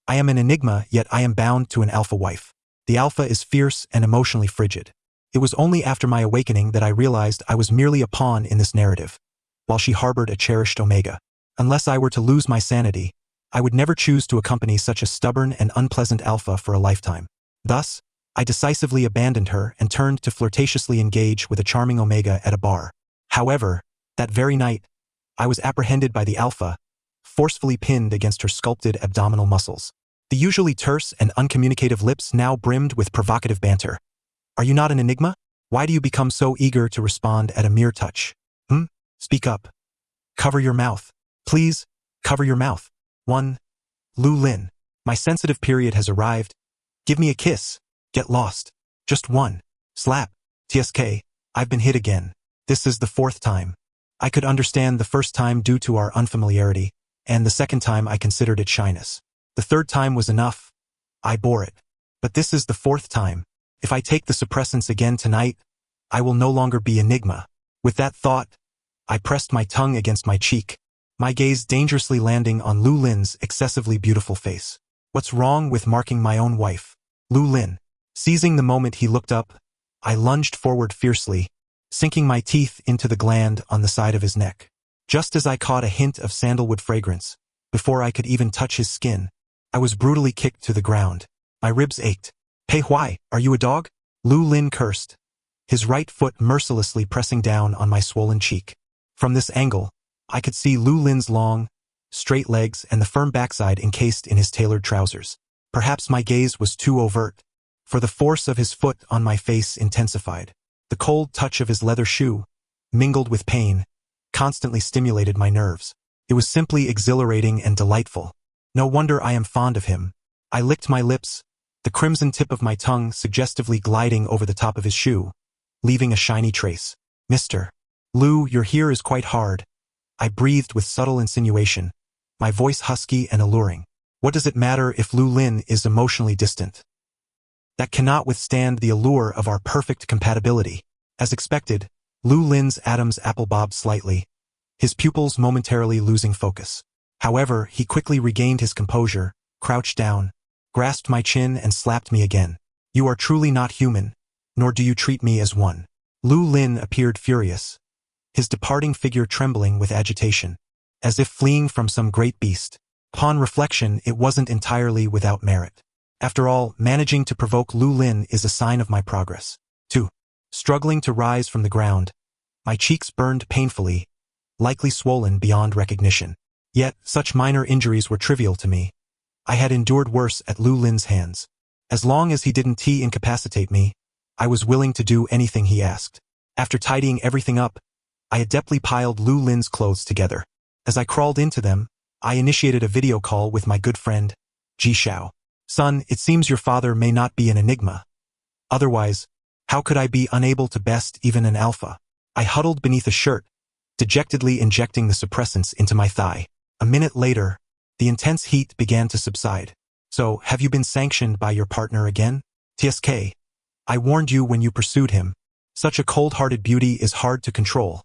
I am an enigma, yet I am bound to an alpha wife. The alpha is fierce and emotionally frigid. It was only after my awakening that I realized I was merely a pawn in this narrative, while she harbored a cherished omega. Unless I were to lose my sanity, I would never choose to accompany such a stubborn and unpleasant alpha for a lifetime. Thus, I decisively abandoned her and turned to flirtatiously engage with a charming omega at a bar. However, that very night, I was apprehended by the alpha, forcefully pinned against her sculpted abdominal muscles. The usually terse and uncommunicative lips now brimmed with provocative banter. Are you not an enigma? Why do you become so eager to respond at a mere touch? Speak up. Cover your mouth. Please, cover your mouth. 1. Lu Lin. My sensitive period has arrived. Give me a kiss. Get lost. Just one. Slap. TSK. I've been hit again. This is the 4th time. I could understand the first time due to our unfamiliarity, and the second time I considered it shyness. The 3rd time was enough. I bore it. But this is the 4th time. If I take the suppressants again tonight, I will no longer be enigma. With that thought, I pressed my tongue against my cheek, my gaze dangerously landing on Lu Lin's excessively beautiful face. What's wrong with marking my own wife? Lu Lin. Seizing the moment he looked up, I lunged forward fiercely, sinking my teeth into the gland on the side of his neck. Just as I caught a hint of sandalwood fragrance, before I could even touch his skin, I was brutally kicked to the ground. My ribs ached. Pei Huai, are you a dog? Lu Lin cursed, his right foot mercilessly pressing down on my swollen cheek. From this angle, I could see Lu Lin's long, straight legs and the firm backside encased in his tailored trousers. Perhaps my gaze was too overt, for the force of his foot on my face intensified. The cold touch of his leather shoe, mingled with pain, constantly stimulated my nerves. It was simply exhilarating and delightful. No wonder I am fond of him. I licked my lips, the crimson tip of my tongue suggestively gliding over the top of his shoe, leaving a shiny trace. Mr. Lu, your hair is quite hard. I breathed with subtle insinuation, my voice husky and alluring. What does it matter if Lu Lin is emotionally distant? That cannot withstand the allure of our perfect compatibility. As expected, Lu Lin's atoms apple-bobbed slightly, his pupils momentarily losing focus. However, he quickly regained his composure, crouched down, grasped my chin and slapped me again. You are truly not human, nor do you treat me as one. Lu Lin appeared furious, his departing figure trembling with agitation, as if fleeing from some great beast. Upon reflection, it wasn't entirely without merit. After all, managing to provoke Lu Lin is a sign of my progress. 2. Struggling to rise from the ground, my cheeks burned painfully, likely swollen beyond recognition. Yet, such minor injuries were trivial to me. I had endured worse at Lu Lin's hands. As long as he didn't incapacitate me, I was willing to do anything he asked. After tidying everything up, I adeptly piled Lu Lin's clothes together. As I crawled into them, I initiated a video call with my good friend, Ji Xiao. Son, it seems your father may not be an enigma. Otherwise, how could I be unable to best even an alpha? I huddled beneath a shirt, dejectedly injecting the suppressants into my thigh. A minute later, the intense heat began to subside. So, have you been sanctioned by your partner again? TSK. I warned you when you pursued him. Such a cold-hearted beauty is hard to control,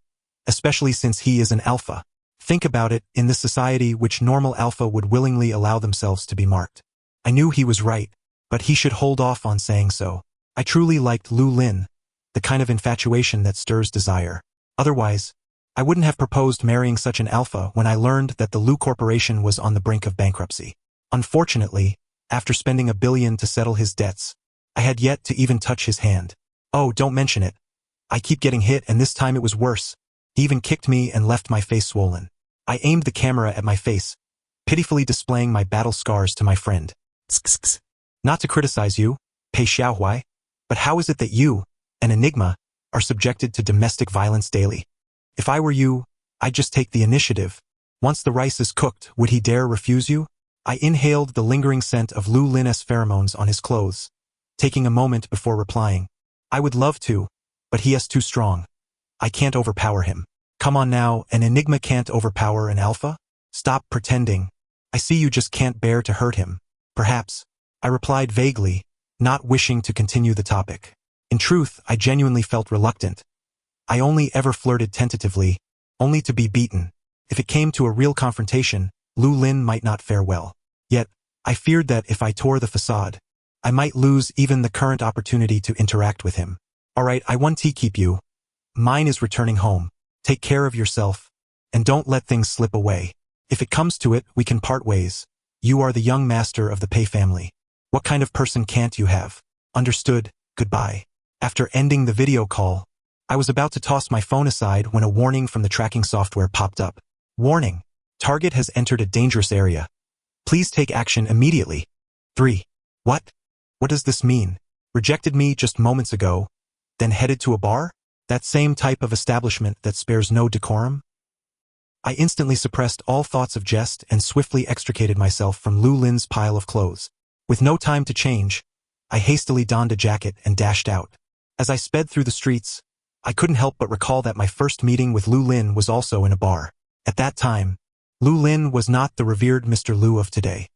especially since he is an alpha. Think about it, in this society which normal alpha would willingly allow themselves to be marked. I knew he was right, but he should hold off on saying so. I truly liked Lu Lin, the kind of infatuation that stirs desire. Otherwise, I wouldn't have proposed marrying such an alpha when I learned that the Lu Corporation was on the brink of bankruptcy. Unfortunately, after spending $1 billion to settle his debts, I had yet to even touch his hand. Oh, don't mention it. I keep getting hit, and this time it was worse. He even kicked me and left my face swollen. I aimed the camera at my face, pitifully displaying my battle scars to my friend. Not to criticize you, Pei Xiaohuai, but how is it that you, an enigma, are subjected to domestic violence daily? If I were you, I'd just take the initiative. Once the rice is cooked, would he dare refuse you? I inhaled the lingering scent of Lu Lin's pheromones on his clothes, taking a moment before replying. I would love to, but he is too strong. I can't overpower him. Come on now, an enigma can't overpower an alpha? Stop pretending. I see you just can't bear to hurt him. Perhaps, I replied vaguely, not wishing to continue the topic. In truth, I genuinely felt reluctant. I only ever flirted tentatively, only to be beaten. If it came to a real confrontation, Lu Lin might not fare well. Yet, I feared that if I tore the facade, I might lose even the current opportunity to interact with him. Alright, I want to keep you. Mine is returning home. Take care of yourself, and don't let things slip away. If it comes to it, we can part ways. You are the young master of the Pei family. What kind of person can't you have? Understood, goodbye. After ending the video call, I was about to toss my phone aside when a warning from the tracking software popped up. Warning. Target has entered a dangerous area. Please take action immediately. 3. What? What does this mean? Rejected me just moments ago, then headed to a bar? That same type of establishment that spares no decorum? I instantly suppressed all thoughts of jest and swiftly extricated myself from Lu Lin's pile of clothes. With no time to change, I hastily donned a jacket and dashed out. As I sped through the streets, I couldn't help but recall that my first meeting with Lu Lin was also in a bar. At that time, Lu Lin was not the revered Mr. Lu of today.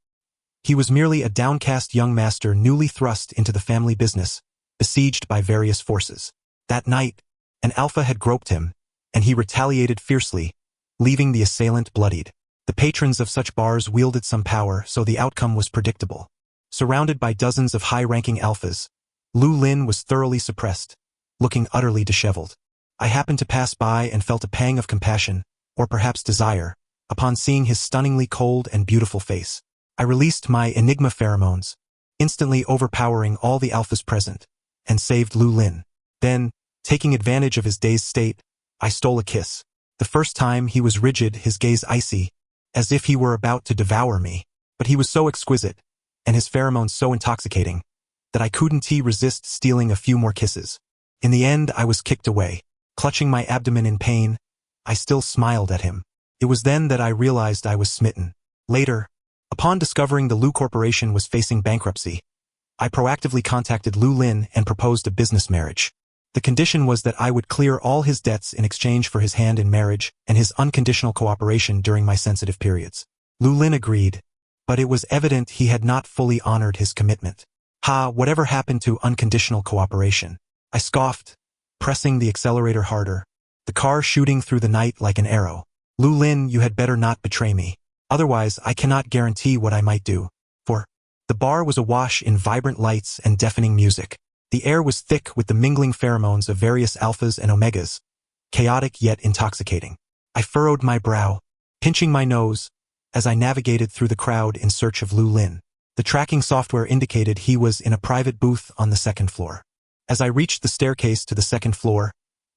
He was merely a downcast young master newly thrust into the family business, besieged by various forces. That night, an alpha had groped him, and he retaliated fiercely, leaving the assailant bloodied. The patrons of such bars wielded some power, so the outcome was predictable. Surrounded by dozens of high-ranking alphas, Lu Lin was thoroughly suppressed, looking utterly disheveled. I happened to pass by and felt a pang of compassion, or perhaps desire, upon seeing his stunningly cold and beautiful face. I released my enigma pheromones, instantly overpowering all the alphas present, and saved Lu Lin. Then, taking advantage of his dazed state, I stole a kiss. The first time he was rigid, his gaze icy, as if he were about to devour me. But he was so exquisite, and his pheromones so intoxicating, that I couldn't resist stealing a few more kisses. In the end, I was kicked away. Clutching my abdomen in pain, I still smiled at him. It was then that I realized I was smitten. Later, upon discovering the Lu Corporation was facing bankruptcy, I proactively contacted Lu Lin and proposed a business marriage. The condition was that I would clear all his debts in exchange for his hand in marriage and his unconditional cooperation during my sensitive periods. Lu Lin agreed, but it was evident he had not fully honored his commitment. Whatever happened to unconditional cooperation? I scoffed, pressing the accelerator harder, the car shooting through the night like an arrow. Lu Lin, you had better not betray me. Otherwise, I cannot guarantee what I might do. For the bar was awash in vibrant lights and deafening music. The air was thick with the mingling pheromones of various alphas and omegas, chaotic yet intoxicating. I furrowed my brow, pinching my nose, as I navigated through the crowd in search of Lu Lin. The tracking software indicated he was in a private booth on the second floor. As I reached the staircase to the second floor,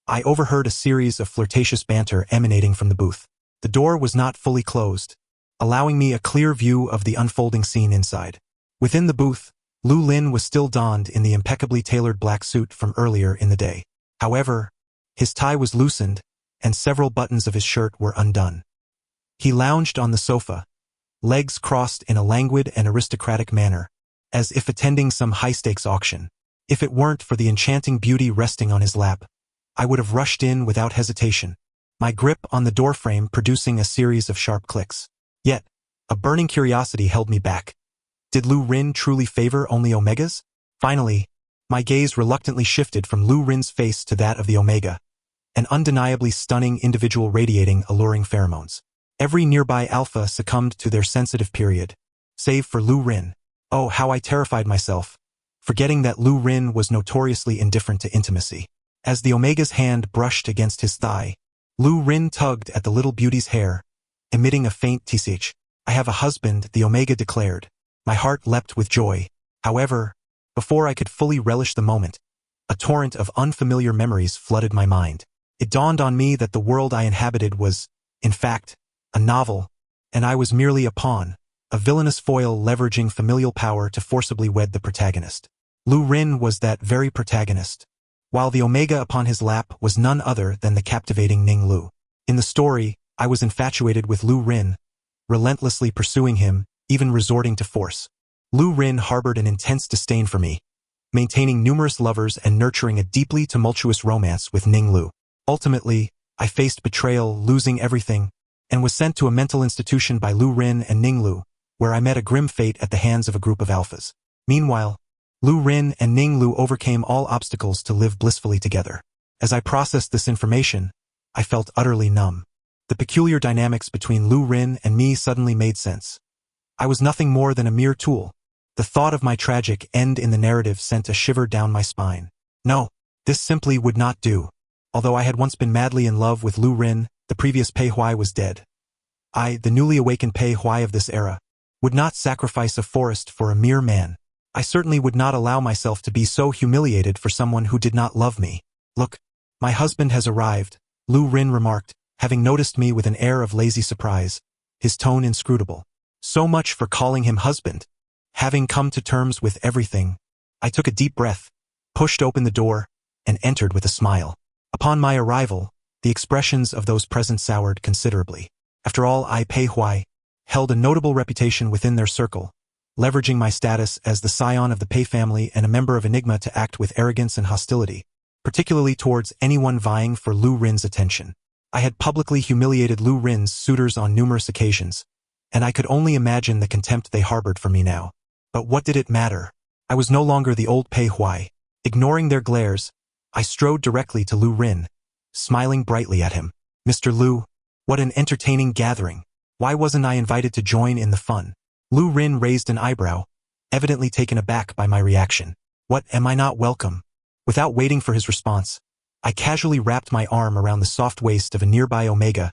I overheard a series of flirtatious banter emanating from the booth. The door was not fully closed, allowing me a clear view of the unfolding scene inside. Within the booth, Lu Lin was still donned in the impeccably tailored black suit from earlier in the day. However, his tie was loosened, and several buttons of his shirt were undone. He lounged on the sofa, legs crossed in a languid and aristocratic manner, as if attending some high-stakes auction. If it weren't for the enchanting beauty resting on his lap, I would have rushed in without hesitation, my grip on the doorframe producing a series of sharp clicks. Yet, a burning curiosity held me back. Did Lu Rin truly favor only omegas? Finally, my gaze reluctantly shifted from Lu Rin's face to that of the omega, an undeniably stunning individual radiating alluring pheromones. Every nearby alpha succumbed to their sensitive period, save for Lu Rin. Oh, how I terrified myself, forgetting that Lu Rin was notoriously indifferent to intimacy. As the omega's hand brushed against his thigh, Lu Rin tugged at the little beauty's hair, emitting a faint tsh. I have a husband, the omega declared. My heart leapt with joy. However, before I could fully relish the moment, a torrent of unfamiliar memories flooded my mind. It dawned on me that the world I inhabited was, in fact, a novel, and I was merely a pawn, a villainous foil leveraging familial power to forcibly wed the protagonist. Lu Rin was that very protagonist, while the omega upon his lap was none other than the captivating Ning Lu. In the story, I was infatuated with Lu Rin, relentlessly pursuing him, even resorting to force. Lu Rin harbored an intense disdain for me, maintaining numerous lovers and nurturing a deeply tumultuous romance with Ning Lu. Ultimately, I faced betrayal, losing everything, and was sent to a mental institution by Lu Rin and Ning Lu, where I met a grim fate at the hands of a group of alphas. Meanwhile, Lu Rin and Ning Lu overcame all obstacles to live blissfully together. As I processed this information, I felt utterly numb. The peculiar dynamics between Lu Rin and me suddenly made sense. I was nothing more than a mere tool. The thought of my tragic end in the narrative sent a shiver down my spine. No, this simply would not do. Although I had once been madly in love with Lu Rin, the previous Pei Huai was dead. I, the newly awakened Pei Huai of this era, would not sacrifice a forest for a mere man. I certainly would not allow myself to be so humiliated for someone who did not love me. Look, my husband has arrived, Lu Rin remarked, having noticed me with an air of lazy surprise, his tone inscrutable. So much for calling him husband. Having come to terms with everything, I took a deep breath, pushed open the door, and entered with a smile. Upon my arrival, the expressions of those present soured considerably. After all, I, Pei Huai, held a notable reputation within their circle, leveraging my status as the scion of the Pei family and a member of Enigma to act with arrogance and hostility, particularly towards anyone vying for Lu Rin's attention. I had publicly humiliated Lu Rin's suitors on numerous occasions, and I could only imagine the contempt they harbored for me now. But what did it matter? I was no longer the old Pei Huai. Ignoring their glares, I strode directly to Lu Rin, smiling brightly at him. Mr. Lu, what an entertaining gathering. Why wasn't I invited to join in the fun? Lu Rin raised an eyebrow, evidently taken aback by my reaction. What, am I not welcome? Without waiting for his response, I casually wrapped my arm around the soft waist of a nearby Omega,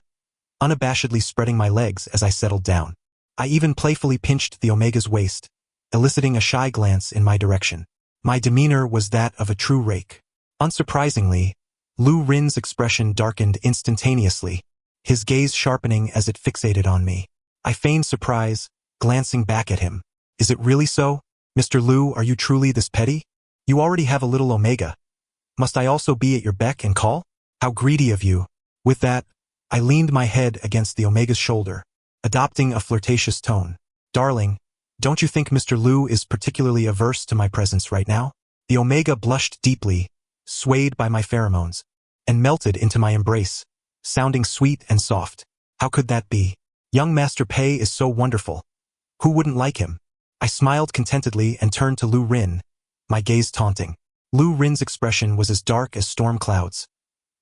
unabashedly spreading my legs as I settled down. I even playfully pinched the Omega's waist, eliciting a shy glance in my direction. My demeanor was that of a true rake. Unsurprisingly, Lu Rin's expression darkened instantaneously, his gaze sharpening as it fixated on me. I feigned surprise, glancing back at him. Is it really so? Mr. Lu, are you truly this petty? You already have a little Omega. Must I also be at your beck and call? How greedy of you. With that, I leaned my head against the Omega's shoulder, adopting a flirtatious tone. Darling, don't you think Mr. Lu is particularly averse to my presence right now? The Omega blushed deeply, swayed by my pheromones, and melted into my embrace, sounding sweet and soft. How could that be? Young Master Pei is so wonderful. Who wouldn't like him? I smiled contentedly and turned to Lu Rin, my gaze taunting. Lu Rin's expression was as dark as storm clouds,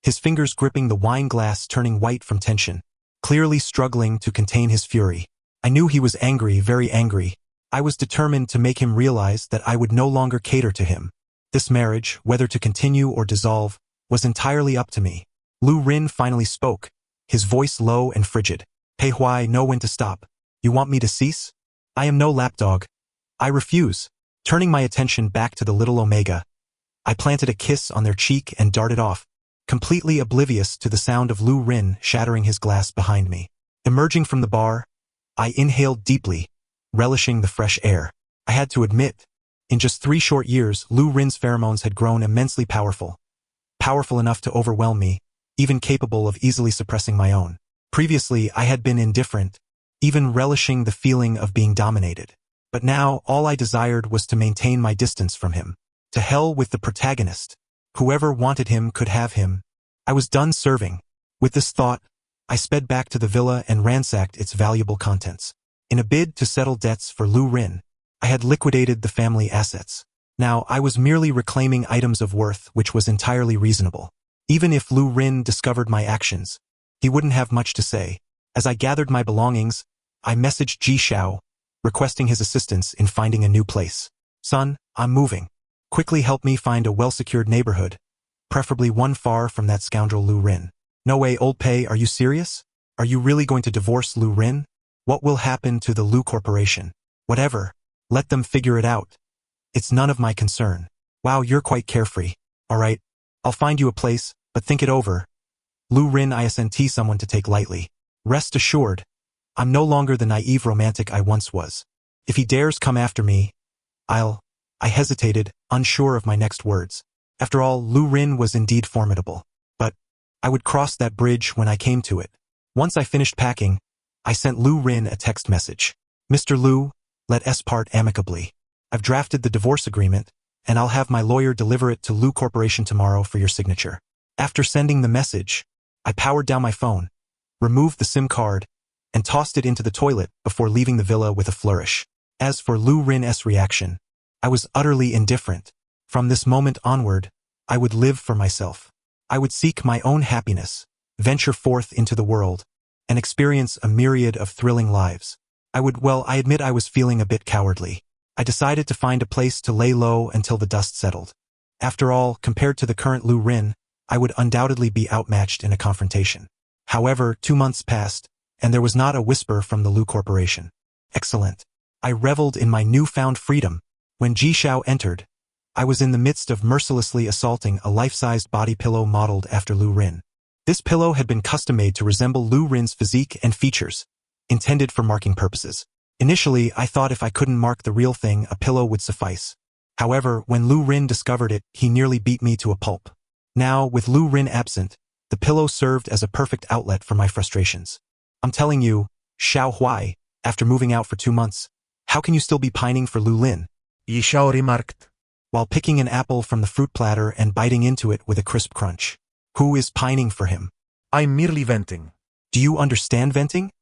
his fingers gripping the wine glass turning white from tension, clearly struggling to contain his fury. I knew he was angry, very angry. I was determined to make him realize that I would no longer cater to him. This marriage, whether to continue or dissolve, was entirely up to me. Lu Rin finally spoke, his voice low and frigid. Pei Huai, know when to stop. You want me to cease? I am no lapdog. I refuse. Turning my attention back to the little Omega, I planted a kiss on their cheek and darted off, completely oblivious to the sound of Lu Rin shattering his glass behind me. Emerging from the bar, I inhaled deeply, relishing the fresh air. I had to admit, in just 3 short years, Lu Rin's pheromones had grown immensely powerful. Powerful enough to overwhelm me, even capable of easily suppressing my own. Previously, I had been indifferent, even relishing the feeling of being dominated. But now, all I desired was to maintain my distance from him. To hell with the protagonist. Whoever wanted him could have him. I was done serving. With this thought, I sped back to the villa and ransacked its valuable contents. In a bid to settle debts for Lu Rin, I had liquidated the family assets. Now, I was merely reclaiming items of worth which was entirely reasonable. Even if Lu Rin discovered my actions, he wouldn't have much to say. As I gathered my belongings, I messaged Ji Xiao, requesting his assistance in finding a new place. Son, I'm moving. Quickly help me find a well-secured neighborhood, preferably one far from that scoundrel Lu Rin. No way, old Pei, are you serious? Are you really going to divorce Lu Rin? What will happen to the Lu Corporation? Whatever. Let them figure it out. It's none of my concern. Wow, you're quite carefree. Alright, I'll find you a place, but think it over. Lu Rin isn't someone to take lightly. Rest assured, I'm no longer the naive romantic I once was. If he dares come after me, I hesitated, unsure of my next words. After all, Lu Rin was indeed formidable. But I would cross that bridge when I came to it. Once I finished packing, I sent Lu Rin a text message. Mr. Lu, let us part amicably. I've drafted the divorce agreement, and I'll have my lawyer deliver it to Lu Corporation tomorrow for your signature. After sending the message, I powered down my phone, removed the SIM card, and tossed it into the toilet before leaving the villa with a flourish. As for Lu Rin's reaction, I was utterly indifferent. From this moment onward, I would live for myself. I would seek my own happiness, venture forth into the world, and experience a myriad of thrilling lives. I admit I was feeling a bit cowardly. I decided to find a place to lay low until the dust settled. After all, compared to the current Lu Rin, I would undoubtedly be outmatched in a confrontation. However, 2 months passed, and there was not a whisper from the Lu Corporation. Excellent. I reveled in my newfound freedom. When Ji Xiao entered, I was in the midst of mercilessly assaulting a life-sized body pillow modeled after Lu Rin. This pillow had been custom-made to resemble Lu Rin's physique and features, intended for marking purposes. Initially, I thought if I couldn't mark the real thing, a pillow would suffice. However, when Lu Rin discovered it, he nearly beat me to a pulp. Now, with Lu Rin absent, the pillow served as a perfect outlet for my frustrations. I'm telling you, Xiao Huai, after moving out for 2 months, how can you still be pining for Lu Lin? Yi Xiao remarked, while picking an apple from the fruit platter and biting into it with a crisp crunch. Who is pining for him? I'm merely venting. Do you understand venting?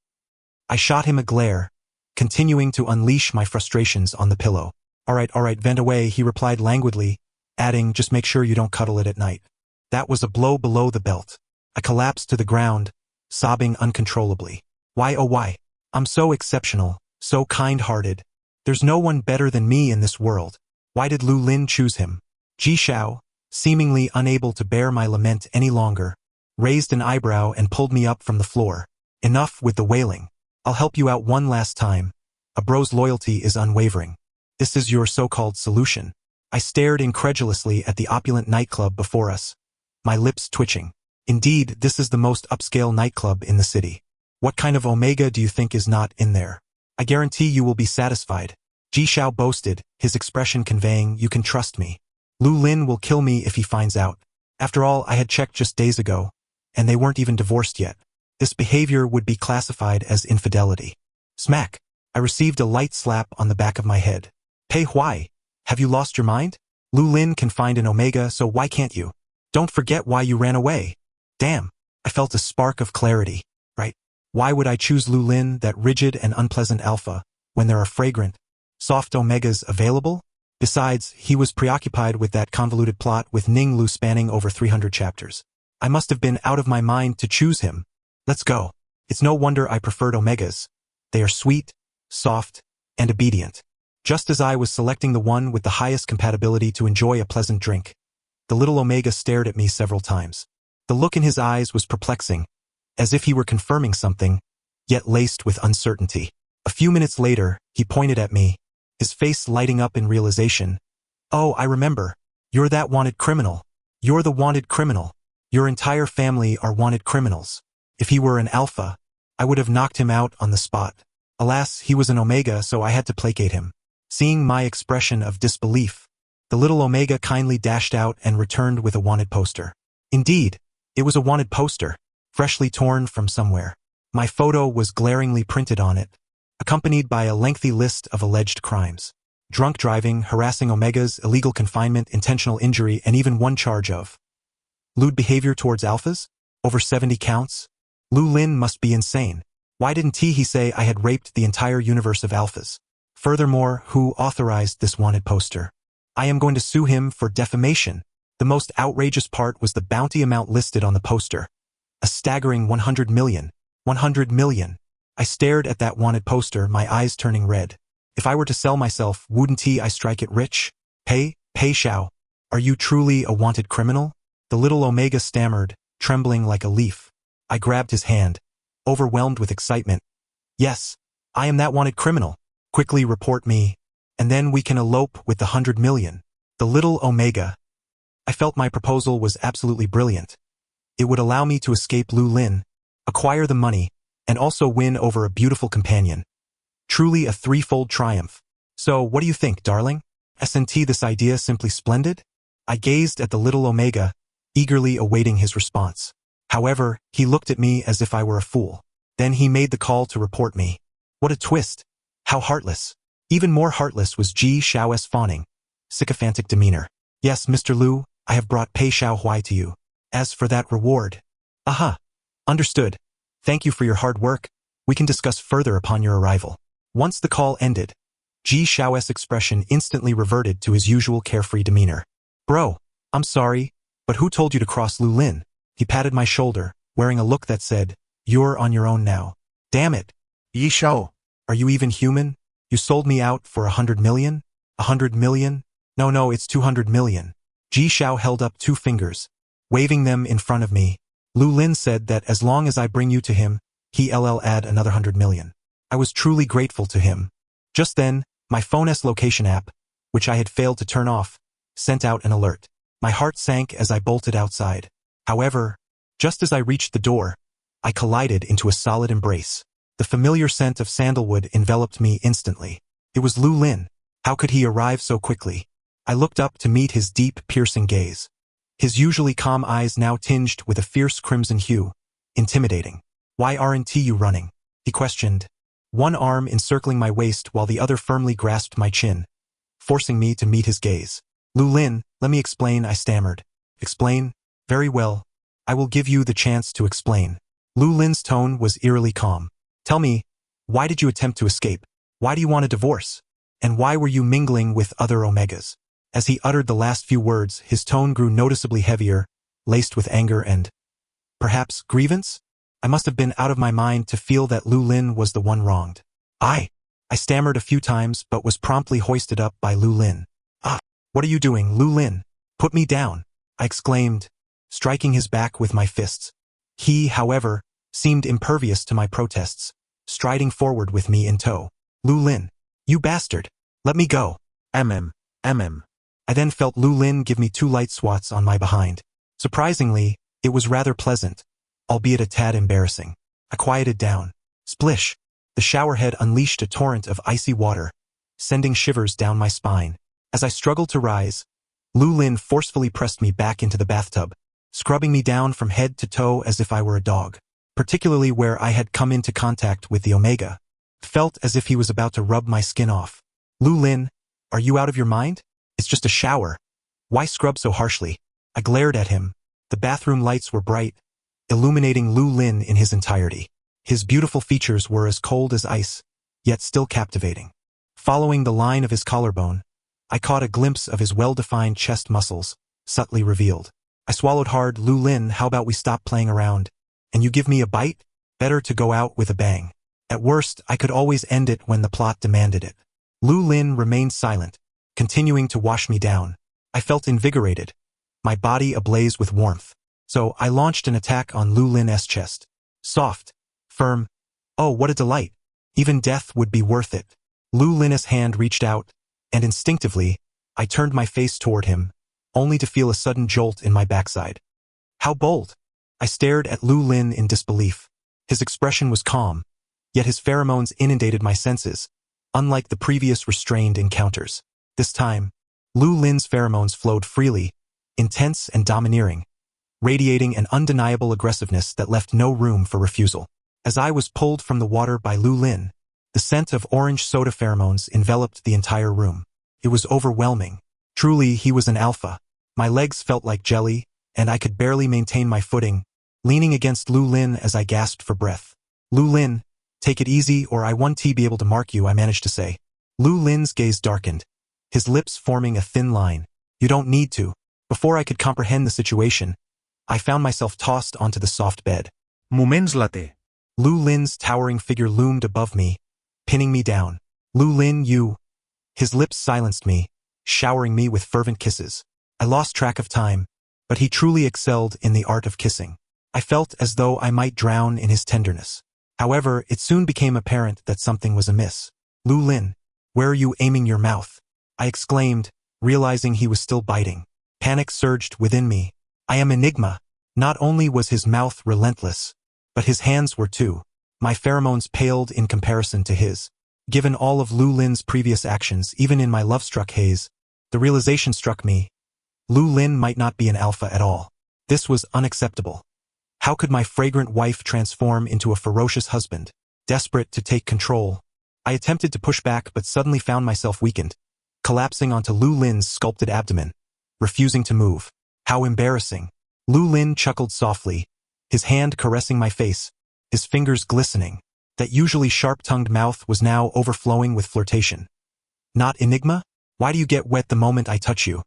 I shot him a glare, continuing to unleash my frustrations on the pillow. All right, vent away, he replied languidly, adding, just make sure you don't cuddle it at night. That was a blow below the belt. I collapsed to the ground, sobbing uncontrollably. Why, oh why? I'm so exceptional, so kind-hearted. There's no one better than me in this world. Why did Lu Lin choose him? Ji Xiao, seemingly unable to bear my lament any longer, raised an eyebrow and pulled me up from the floor. Enough with the wailing. I'll help you out one last time. A bro's loyalty is unwavering. This is your so-called solution. I stared incredulously at the opulent nightclub before us, my lips twitching. Indeed, this is the most upscale nightclub in the city. What kind of Omega do you think is not in there? I guarantee you will be satisfied. Ji Xiao boasted, his expression conveying, you can trust me. Lu Lin will kill me if he finds out. After all, I had checked just days ago, and they weren't even divorced yet. This behavior would be classified as infidelity. Smack! I received a light slap on the back of my head. Pei Huai, have you lost your mind? Lu Lin can find an Omega, so why can't you? Don't forget why you ran away. Damn, I felt a spark of clarity, right? Why would I choose Lu Lin, that rigid and unpleasant alpha, when there are fragrant, soft Omegas available? Besides, he was preoccupied with that convoluted plot with Ning Lu spanning over 300 chapters. I must have been out of my mind to choose him. Let's go. It's no wonder I preferred Omegas. They are sweet, soft, and obedient. Just as I was selecting the one with the highest compatibility to enjoy a pleasant drink, the little Omega stared at me several times. The look in his eyes was perplexing, as if he were confirming something, yet laced with uncertainty. A few minutes later, he pointed at me, his face lighting up in realization. Oh, I remember. You're that wanted criminal. You're the wanted criminal. Your entire family are wanted criminals. If he were an alpha, I would have knocked him out on the spot. Alas, he was an Omega, so I had to placate him. Seeing my expression of disbelief, the little Omega kindly dashed out and returned with a wanted poster. Indeed, it was a wanted poster, freshly torn from somewhere. My photo was glaringly printed on it, accompanied by a lengthy list of alleged crimes. Drunk driving, harassing Omegas, illegal confinement, intentional injury, and even one charge of lewd behavior towards alphas? Over 70 counts? Lu Lin must be insane. Why didn't he say I had raped the entire universe of alphas? Furthermore, who authorized this wanted poster? I am going to sue him for defamation. The most outrageous part was the bounty amount listed on the poster. A staggering 100 million. 100 million. I stared at that wanted poster, my eyes turning red. If I were to sell myself, wouldn't I strike it rich? Pei Xiao, are you truly a wanted criminal? The little Omega stammered, trembling like a leaf. I grabbed his hand, overwhelmed with excitement. Yes, I am that wanted criminal. Quickly report me, and then we can elope with the 100 million. The little Omega. I felt my proposal was absolutely brilliant. It would allow me to escape Lu Lin, acquire the money, and also win over a beautiful companion. Truly a threefold triumph. So, what do you think, darling? Isn't this idea simply splendid? I gazed at the little Omega, eagerly awaiting his response. However, he looked at me as if I were a fool. Then he made the call to report me. What a twist! How heartless! Even more heartless was Ji Xiao's fawning, sycophantic demeanor. Yes, Mr. Lu, I have brought Pei Xiao Huai to you. As for that reward. Aha! Understood. Thank you for your hard work. We can discuss further upon your arrival. Once the call ended, Ji Xiao's expression instantly reverted to his usual carefree demeanor. Bro, I'm sorry, but who told you to cross Lu Lin? He patted my shoulder, wearing a look that said, you're on your own now. Damn it. Yi Xiao, Are you even human? You sold me out for 100 million? 100 million? No, it's 200 million. Ji Xiao held up 2 fingers, waving them in front of me. Lu Lin said that as long as I bring you to him, he'll add another 100 million. I was truly grateful to him. Just then, my phone's location app, which I had failed to turn off, sent out an alert. My heart sank as I bolted outside. However, just as I reached the door, I collided into a solid embrace. The familiar scent of sandalwood enveloped me instantly. It was Lu Lin. How could he arrive so quickly? I looked up to meet his deep, piercing gaze. His usually calm eyes now tinged with a fierce crimson hue, intimidating. Why aren't you running? He questioned, one arm encircling my waist while the other firmly grasped my chin, forcing me to meet his gaze. Lu Lin, let me explain, I stammered. Explain? Very well. I will give you the chance to explain. Lu Lin's tone was eerily calm. Tell me, why did you attempt to escape? Why do you want a divorce? And why were you mingling with other Omegas? As he uttered the last few words, his tone grew noticeably heavier, laced with anger and, perhaps, grievance? I must have been out of my mind to feel that Lu Lin was the one wronged. I stammered a few times but was promptly hoisted up by Lu Lin. What are you doing, Lu Lin? Put me down, I exclaimed, striking his back with my fists. He, however, seemed impervious to my protests, striding forward with me in tow. Lu Lin, you bastard! Let me go! I then felt Lu Lin give me 2 light swats on my behind. Surprisingly, it was rather pleasant, albeit a tad embarrassing. I quieted down. Splish! The showerhead unleashed a torrent of icy water, sending shivers down my spine. As I struggled to rise, Lu Lin forcefully pressed me back into the bathtub, scrubbing me down from head to toe as if I were a dog. Particularly where I had come into contact with the Omega. Felt as if he was about to rub my skin off. Lu Lin, are you out of your mind? It's just a shower. Why scrub so harshly? I glared at him. The bathroom lights were bright, illuminating Lu Lin in his entirety. His beautiful features were as cold as ice, yet still captivating. Following the line of his collarbone, I caught a glimpse of his well-defined chest muscles, subtly revealed. I swallowed hard. Lu Lin, how about we stop playing around? And you give me a bite? Better to go out with a bang. At worst, I could always end it when the plot demanded it. Lu Lin remained silent, continuing to wash me down. I felt invigorated, my body ablaze with warmth. So I launched an attack on Lu Lin's chest. Soft, firm. Oh, what a delight. Even death would be worth it. Lu Lin's hand reached out, and instinctively, I turned my face toward him, only to feel a sudden jolt in my backside. How bold! I stared at Lu Lin in disbelief. His expression was calm, yet his pheromones inundated my senses, unlike the previous restrained encounters. This time, Lu Lin's pheromones flowed freely, intense and domineering, radiating an undeniable aggressiveness that left no room for refusal. As I was pulled from the water by Lu Lin, the scent of orange soda pheromones enveloped the entire room. It was overwhelming. Truly, he was an alpha. My legs felt like jelly, and I could barely maintain my footing, leaning against Lu Lin as I gasped for breath. Lu Lin, take it easy or I won't be able to mark you, I managed to say. Lu Lin's gaze darkened, his lips forming a thin line. You don't need to. Before I could comprehend the situation, I found myself tossed onto the soft bed. Moments later. Lu Lin's towering figure loomed above me, pinning me down. Lu Lin, you. His lips silenced me, showering me with fervent kisses. I lost track of time, but he truly excelled in the art of kissing. I felt as though I might drown in his tenderness. However, it soon became apparent that something was amiss. Lu Lin, where are you aiming your mouth? I exclaimed, realizing he was still biting. Panic surged within me. I am Enigma. Not only was his mouth relentless, but his hands were too. My pheromones paled in comparison to his. Given all of Lu Lin's previous actions, even in my love-struck haze, the realization struck me. Lu Lin might not be an alpha at all. This was unacceptable. How could my fragrant wife transform into a ferocious husband? Desperate to take control, I attempted to push back but suddenly found myself weakened, collapsing onto Lu Lin's sculpted abdomen, refusing to move. How embarrassing. Lu Lin chuckled softly, his hand caressing my face, his fingers glistening. That usually sharp-tongued mouth was now overflowing with flirtation. Not Enigma? Why do you get wet the moment I touch you?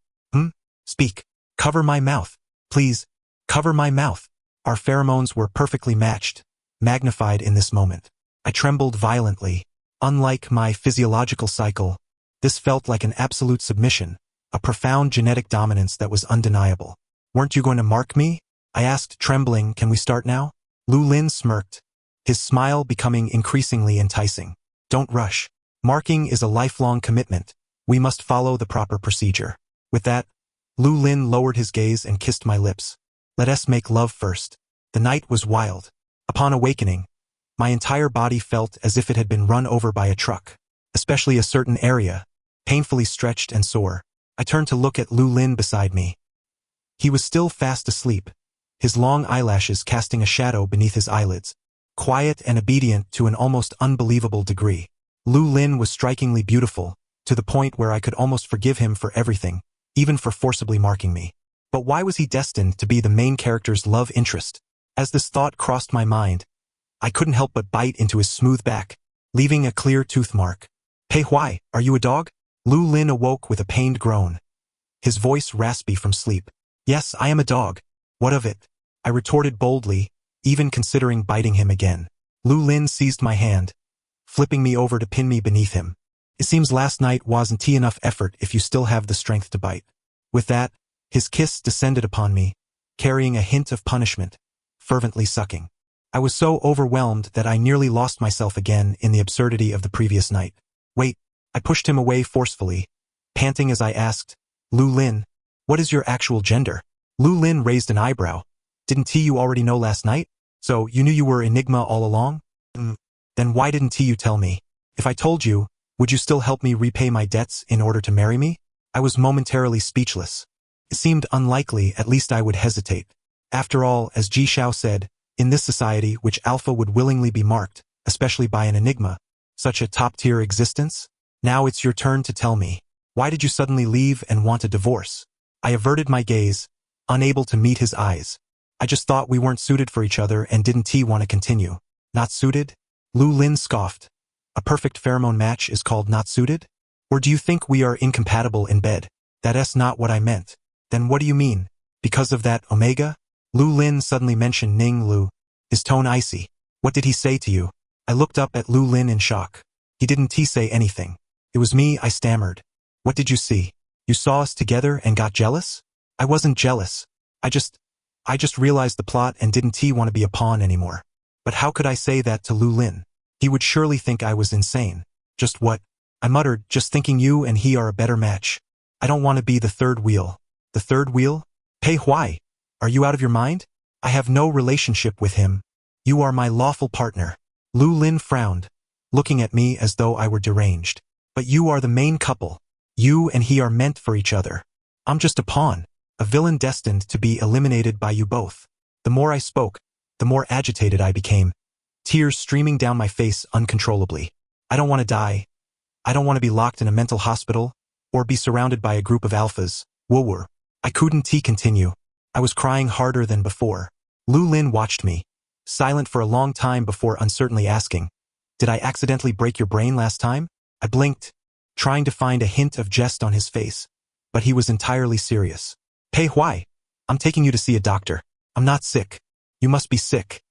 Speak. Cover my mouth. Please, cover my mouth. Our pheromones were perfectly matched, magnified in this moment. I trembled violently, Unlike my physiological cycle, this felt like an absolute submission, a profound genetic dominance that was undeniable. Weren't you going to mark me? I asked, trembling. Can we start now? Lu Lin smirked, his smile becoming increasingly enticing. Don't rush. Marking is a lifelong commitment. We must follow the proper procedure. With that, Lu Lin lowered his gaze and kissed my lips. Let us make love first. The night was wild. Upon awakening, my entire body felt as if it had been run over by a truck, especially a certain area, painfully stretched and sore. I turned to look at Lu Lin beside me. He was still fast asleep, his long eyelashes casting a shadow beneath his eyelids, quiet and obedient to an almost unbelievable degree. Lu Lin was strikingly beautiful, to the point where I could almost forgive him for everything, even for forcibly marking me. But why was he destined to be the main character's love interest? As this thought crossed my mind, I couldn't help but bite into his smooth back, leaving a clear tooth mark. Hey, why, are you a dog? Lu Lin awoke with a pained groan, his voice raspy from sleep. Yes, I am a dog. What of it? I retorted boldly, even considering biting him again. Lu Lin seized my hand, flipping me over to pin me beneath him. It seems last night wasn't enough effort if you still have the strength to bite. With that, his kiss descended upon me, carrying a hint of punishment, fervently sucking. I was so overwhelmed that I nearly lost myself again in the absurdity of the previous night. Wait, I pushed him away forcefully, panting as I asked, Lu Lin, what is your actual gender? Lu Lin raised an eyebrow. Didn't you already know last night? So you knew you were Enigma all along? Then why didn't you tell me? If I told you, would you still help me repay my debts in order to marry me? I was momentarily speechless. It seemed unlikely, at least I would hesitate. After all, as Ji Xiao said, in this society which Alpha would willingly be marked, especially by an Enigma, such a top-tier existence? Now it's your turn to tell me. Why did you suddenly leave and want a divorce? I averted my gaze, unable to meet his eyes. I just thought we weren't suited for each other and didn't want to continue. Not suited? Lu Lin scoffed. A perfect pheromone match is called not suited? Or do you think we are incompatible in bed? That's not what I meant. Then what do you mean? Because of that Omega? Lu Lin suddenly mentioned Ning Lu, his tone icy. What did he say to you? I looked up at Lu Lin in shock. He didn't say anything. It was me, I stammered. What did you see? You saw us together and got jealous? I wasn't jealous. I just realized the plot and didn't want to be a pawn anymore. But how could I say that to Lu Lin? He would surely think I was insane. Just what? I muttered, just thinking you and he are a better match. I don't want to be the third wheel. The third wheel? Pei Huai, are you out of your mind? I have no relationship with him. You are my lawful partner. Lu Lin frowned, looking at me as though I were deranged. But you are the main couple. You and he are meant for each other. I'm just a pawn, a villain destined to be eliminated by you both. The more I spoke, the more agitated I became, tears streaming down my face uncontrollably. I don't want to die. I don't want to be locked in a mental hospital, or be surrounded by a group of alphas. Woo-woo. I couldn't continue. I was crying harder than before. Lu Lin watched me, silent for a long time before uncertainly asking, did I accidentally break your brain last time? I blinked, trying to find a hint of jest on his face, but he was entirely serious. Pei Huai, I'm taking you to see a doctor. I'm not sick. You must be sick.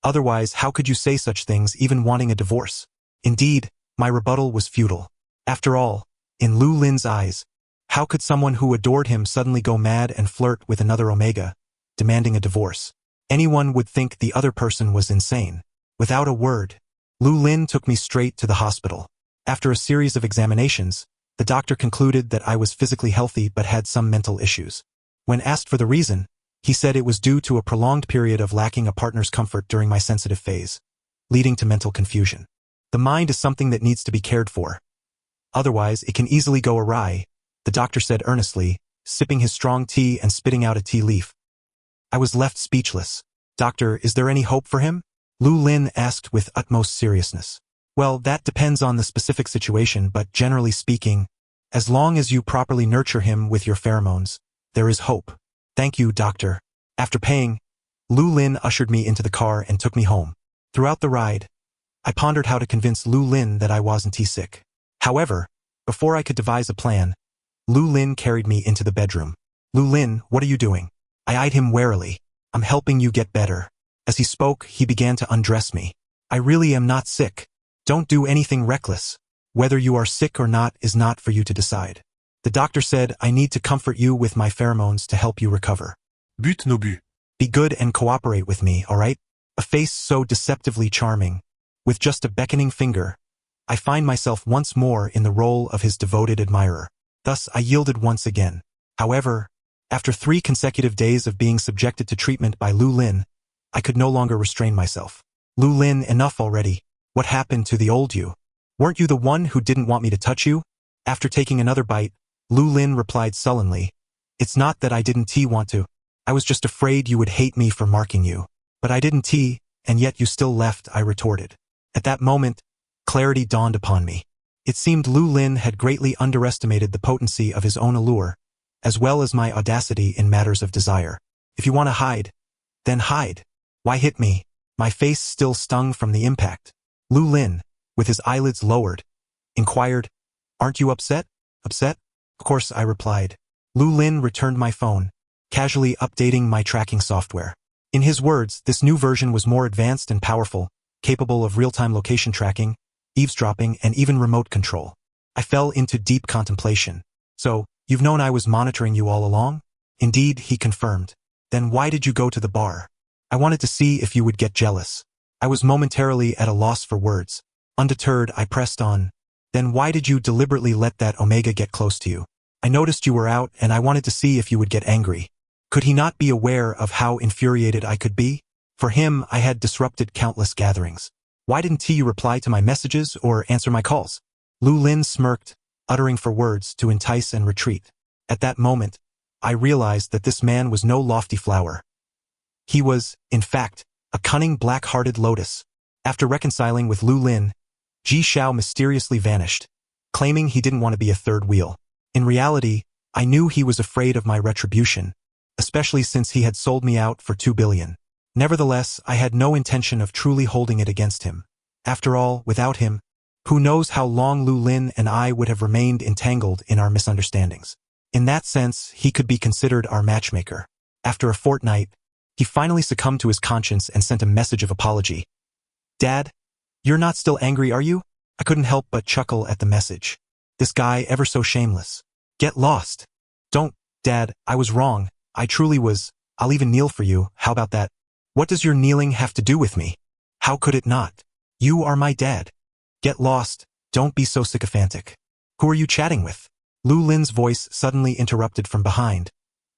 Otherwise, how could you say such things even wanting a divorce? Indeed, my rebuttal was futile. After all, in Lu Lin's eyes, how could someone who adored him suddenly go mad and flirt with another Omega, demanding a divorce? Anyone would think the other person was insane. Without a word, Lu Lin took me straight to the hospital. After a series of examinations, the doctor concluded that I was physically healthy but had some mental issues. When asked for the reason, he said it was due to a prolonged period of lacking a partner's comfort during my sensitive phase, leading to mental confusion. The mind is something that needs to be cared for. Otherwise, it can easily go awry, the doctor said earnestly, sipping his strong tea and spitting out a tea leaf. I was left speechless. Doctor, is there any hope for him? Lu Lin asked with utmost seriousness. Well, that depends on the specific situation, but generally speaking, as long as you properly nurture him with your pheromones, there is hope. Thank you, doctor. After paying, Lu Lin ushered me into the car and took me home. Throughout the ride, I pondered how to convince Lu Lin that I wasn't sick. However, before I could devise a plan, Lu Lin carried me into the bedroom. Lu Lin, what are you doing? I eyed him warily. I'm helping you get better. As he spoke, he began to undress me. I really am not sick. Don't do anything reckless. Whether you are sick or not is not for you to decide. The doctor said I need to comfort you with my pheromones to help you recover. But no but. Be good and cooperate with me, alright? A face so deceptively charming. With just a beckoning finger, I find myself once more in the role of his devoted admirer. Thus, I yielded once again. However, after 3 consecutive days of being subjected to treatment by Lu Lin, I could no longer restrain myself. Lu Lin, enough already. What happened to the old you? Weren't you the one who didn't want me to touch you? After taking another bite, Lu Lin replied sullenly, It's not that I didn't want to. I was just afraid you would hate me for marking you. But I didn't and yet you still left, I retorted. At that moment, clarity dawned upon me. It seemed Lu Lin had greatly underestimated the potency of his own allure, as well as my audacity in matters of desire. If you want to hide, then hide. Why hit me? My face still stung from the impact. Lu Lin, with his eyelids lowered, inquired, Aren't you upset? Upset? Of course, I replied. Lu Lin returned my phone, casually updating my tracking software. In his words, this new version was more advanced and powerful, capable of real-time location tracking, eavesdropping, and even remote control. I fell into deep contemplation. So, you've known I was monitoring you all along? Indeed, he confirmed. Then why did you go to the bar? I wanted to see if you would get jealous. I was momentarily at a loss for words. Undeterred, I pressed on. Then why did you deliberately let that Omega get close to you? I noticed you were out and I wanted to see if you would get angry. Could he not be aware of how infuriated I could be? For him, I had disrupted countless gatherings. Why didn't he reply to my messages or answer my calls? Lu Lin smirked, uttering for words to entice and retreat. At that moment, I realized that this man was no lofty flower. He was, in fact, a cunning black-hearted lotus. After reconciling with Lu Lin, Ji Xiao mysteriously vanished, claiming he didn't want to be a third wheel. In reality, I knew he was afraid of my retribution, especially since he had sold me out for 2 billion. Nevertheless, I had no intention of truly holding it against him. After all, without him, who knows how long Lu Lin and I would have remained entangled in our misunderstandings. In that sense, he could be considered our matchmaker. After a fortnight, he finally succumbed to his conscience and sent a message of apology. Dad, you're not still angry, are you? I couldn't help but chuckle at the message. This guy ever so shameless. Get lost. Don't, Dad, I was wrong. I truly was. I'll even kneel for you. How about that? What does your kneeling have to do with me? How could it not? You are my dad. Get lost. Don't be so sycophantic. Who are you chatting with? Lu Lin's voice suddenly interrupted from behind,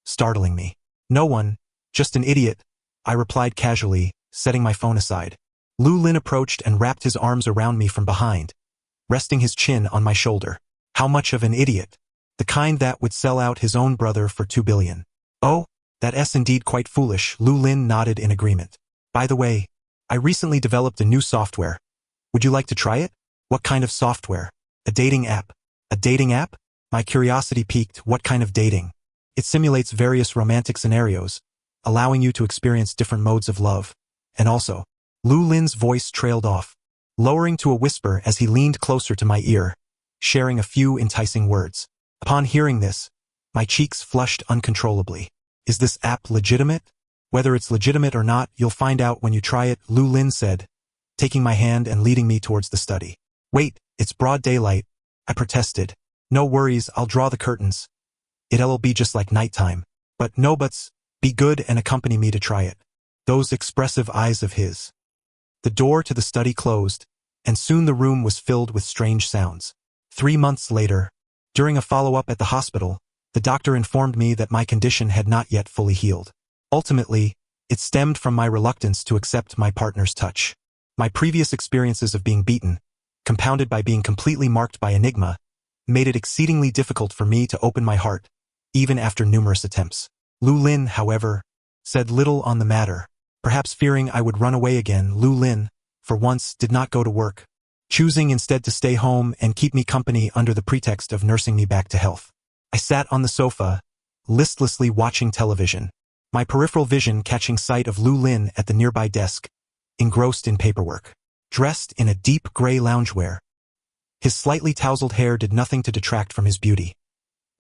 startling me. No one, just an idiot, I replied casually, setting my phone aside. Lu Lin approached and wrapped his arms around me from behind, resting his chin on my shoulder. How much of an idiot? The kind that would sell out his own brother for 2 billion. Oh, that's indeed quite foolish, Lu Lin nodded in agreement. By the way, I recently developed a new software. Would you like to try it? What kind of software? A dating app. A dating app? My curiosity piqued. What kind of dating? It simulates various romantic scenarios, allowing you to experience different modes of love. And also, Lu Lin's voice trailed off, lowering to a whisper as he leaned closer to my ear, sharing a few enticing words. Upon hearing this, my cheeks flushed uncontrollably. Is this app legitimate? Whether it's legitimate or not, you'll find out when you try it, Lu Lin said, taking my hand and leading me towards the study. Wait, it's broad daylight, I protested. No worries, I'll draw the curtains. It'll be just like nighttime. But no buts, be good and accompany me to try it. Those expressive eyes of his. The door to the study closed, and soon the room was filled with strange sounds. 3 months later, during a follow-up at the hospital, the doctor informed me that my condition had not yet fully healed. Ultimately, it stemmed from my reluctance to accept my partner's touch. My previous experiences of being beaten, compounded by being completely marked by enigma, made it exceedingly difficult for me to open my heart, even after numerous attempts. Lu Lin, however, said little on the matter. Perhaps fearing I would run away again, Lu Lin, for once, did not go to work, choosing instead to stay home and keep me company under the pretext of nursing me back to health. I sat on the sofa, listlessly watching television, my peripheral vision catching sight of Lu Lin at the nearby desk, engrossed in paperwork. Dressed in a deep gray loungewear, his slightly tousled hair did nothing to detract from his beauty.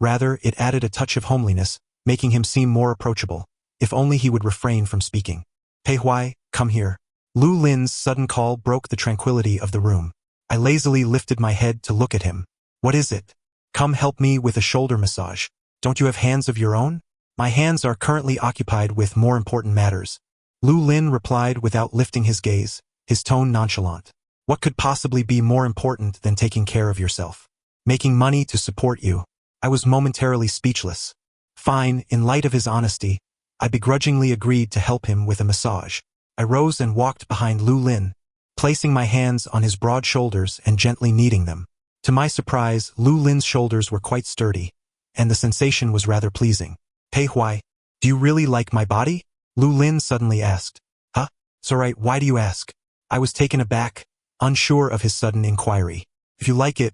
Rather, it added a touch of homeliness, making him seem more approachable, if only he would refrain from speaking. Pei Huai, come here. Lu Lin's sudden call broke the tranquility of the room. I lazily lifted my head to look at him. What is it? Come help me with a shoulder massage. Don't you have hands of your own? My hands are currently occupied with more important matters. Lu Lin replied without lifting his gaze, his tone nonchalant. What could possibly be more important than taking care of yourself? Making money to support you. I was momentarily speechless. Fine, in light of his honesty, I begrudgingly agreed to help him with a massage. I rose and walked behind Lu Lin, placing my hands on his broad shoulders and gently kneading them. To my surprise, Lu Lin's shoulders were quite sturdy, and the sensation was rather pleasing. Hey Huai, do you really like my body? Lu Lin suddenly asked. Huh? It's alright, why do you ask? I was taken aback, unsure of his sudden inquiry. If you like it,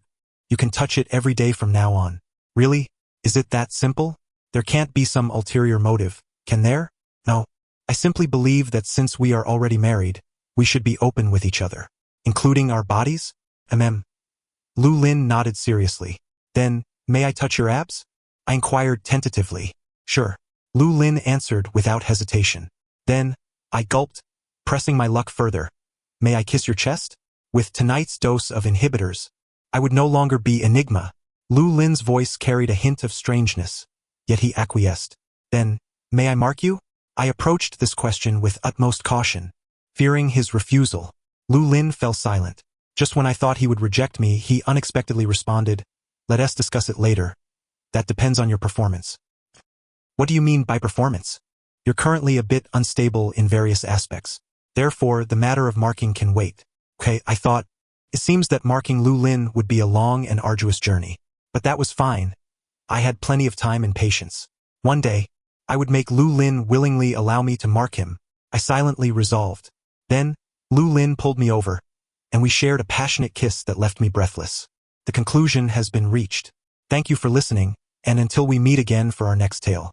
you can touch it every day from now on. Really? Is it that simple? There can't be some ulterior motive, can there? No. I simply believe that since we are already married, we should be open with each other. Including our bodies? Lu Lin nodded seriously. Then, may I touch your abs? I inquired tentatively. Sure. Lu Lin answered without hesitation. Then, I gulped, pressing my luck further. May I kiss your chest? With tonight's dose of inhibitors, I would no longer be Enigma. Lu Lin's voice carried a hint of strangeness, yet he acquiesced. Then, may I mark you? I approached this question with utmost caution. Fearing his refusal, Lu Lin fell silent. Just when I thought he would reject me, he unexpectedly responded, let us discuss it later. That depends on your performance. What do you mean by performance? You're currently a bit unstable in various aspects. Therefore, the matter of marking can wait. Okay, I thought, it seems that marking Lu Lin would be a long and arduous journey. But that was fine. I had plenty of time and patience. One day, I would make Lu Lin willingly allow me to mark him. I silently resolved. Then, Lu Lin pulled me over, and we shared a passionate kiss that left me breathless. The conclusion has been reached. Thank you for listening, and until we meet again for our next tale.